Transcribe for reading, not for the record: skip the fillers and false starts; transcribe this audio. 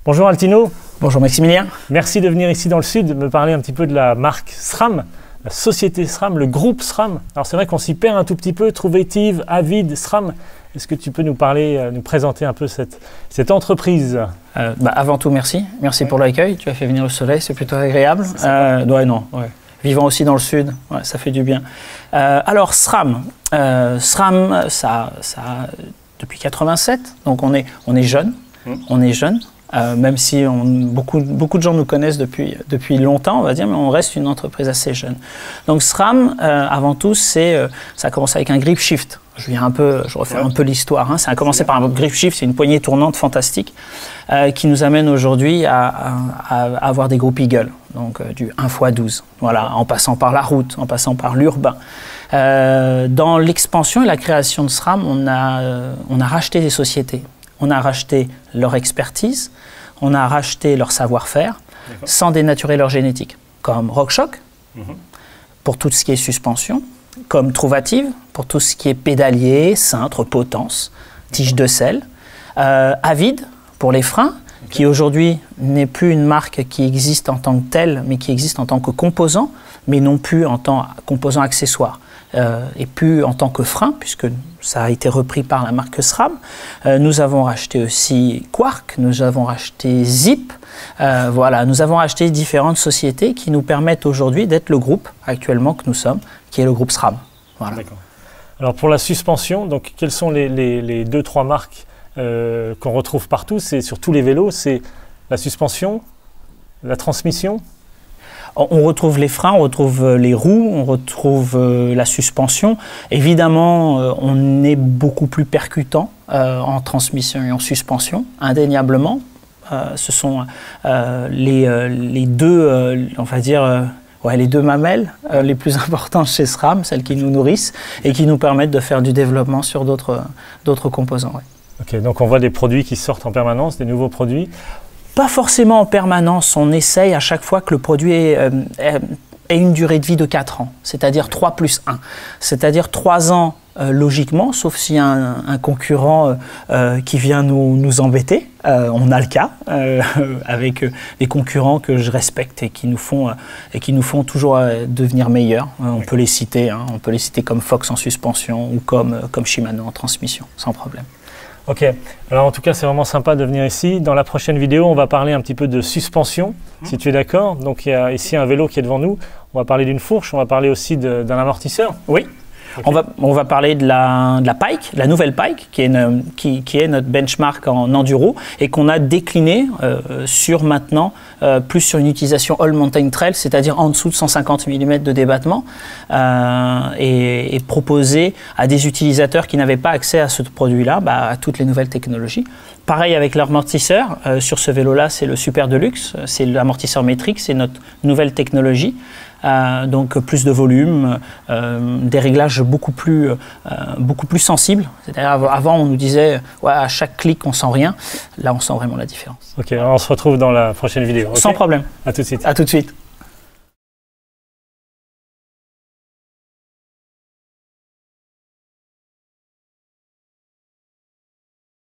Bonjour Altino. Bonjour Maximilien. Merci de venir ici dans le sud, me parler un petit peu de la marque SRAM, la société SRAM, le groupe SRAM. Alors c'est vrai qu'on s'y perd un tout petit peu, Trouvetive, Avid, SRAM. Est-ce que tu peux nous parler, nous présenter un peu cette entreprise? Avant tout, merci. Merci pour l'accueil. Tu as fait venir le soleil, c'est plutôt agréable. Vivant aussi dans le sud, ça fait du bien. Alors SRAM, ça depuis 87, donc on est jeune. On est jeune. Même si beaucoup de gens nous connaissent depuis longtemps, on va dire, mais on reste une entreprise assez jeune. Donc SRAM, avant tout, ça a commencé avec un grip shift. Je refais un peu l'histoire. Hein. Ça a commencé par un grip shift, c'est une poignée tournante fantastique qui nous amène aujourd'hui à avoir des groupes Eagle, donc du 1x12, voilà, en passant par la route, en passant par l'urbain. Dans l'expansion et la création de SRAM, on a racheté des sociétés. On a racheté leur expertise, on a racheté leur savoir-faire, sans dénaturer leur génétique, comme RockShox, pour tout ce qui est suspension, comme Trouvative, pour tout ce qui est pédalier, cintre, potence, tige de selle, Avid, pour les freins, qui aujourd'hui n'est plus une marque qui existe en tant que telle, mais qui existe en tant que composant, mais non plus en tant que composant accessoire, et plus en tant que frein, puisque ça a été repris par la marque SRAM. Nous avons racheté aussi Quark, nous avons racheté Zip. Voilà, nous avons racheté différentes sociétés qui nous permettent aujourd'hui d'être le groupe actuellement que nous sommes, qui est le groupe SRAM. Voilà. Alors pour la suspension, donc quelles sont les 2-3 marques qu'on retrouve partout? C'est sur tous les vélos, c'est la suspension, la transmission? On retrouve les freins, on retrouve les roues, on retrouve la suspension. Évidemment, on est beaucoup plus percutant en transmission et en suspension, indéniablement. Ce sont les deux, on va dire, les deux mamelles les plus importantes chez SRAM, celles qui nous nourrissent et qui nous permettent de faire du développement sur d'autres composants. Ouais. Ok, donc on voit des produits qui sortent en permanence, des nouveaux produits. Pas forcément en permanence, on essaye à chaque fois que le produit ait une durée de vie de 4 ans, c'est-à-dire 3 plus 1, c'est-à-dire 3 ans logiquement, sauf s'il y a un concurrent qui vient nous embêter. On a le cas avec des concurrents que je respecte et qui nous font toujours devenir meilleurs. On peut les citer, hein, on peut les citer comme Fox en suspension ou comme Shimano en transmission, sans problème. Ok, alors en tout cas c'est vraiment sympa de venir ici. Dans la prochaine vidéo, on va parler un petit peu de suspension, si tu es d'accord. Donc il y a ici un vélo qui est devant nous, on va parler d'une fourche, on va parler aussi d'un amortisseur. Oui, okay. On va parler de la Pike, la nouvelle Pike, qui est notre benchmark en enduro et qu'on a décliné sur maintenant, plus sur une utilisation all mountain trail, c'est-à-dire en dessous de 150 mm de débattement et proposé à des utilisateurs qui n'avaient pas accès à ce produit-là, à toutes les nouvelles technologies. Pareil avec l'amortisseur, sur ce vélo-là, c'est le Super Deluxe, c'est l'amortisseur métrique, c'est notre nouvelle technologie. Donc plus de volume, des réglages beaucoup plus sensibles. C'est-à-dire avant on nous disait à chaque clic on sent rien, là on sent vraiment la différence. Ok, alors on se retrouve dans la prochaine vidéo. Okay. Sans problème. À tout de suite. À tout de suite.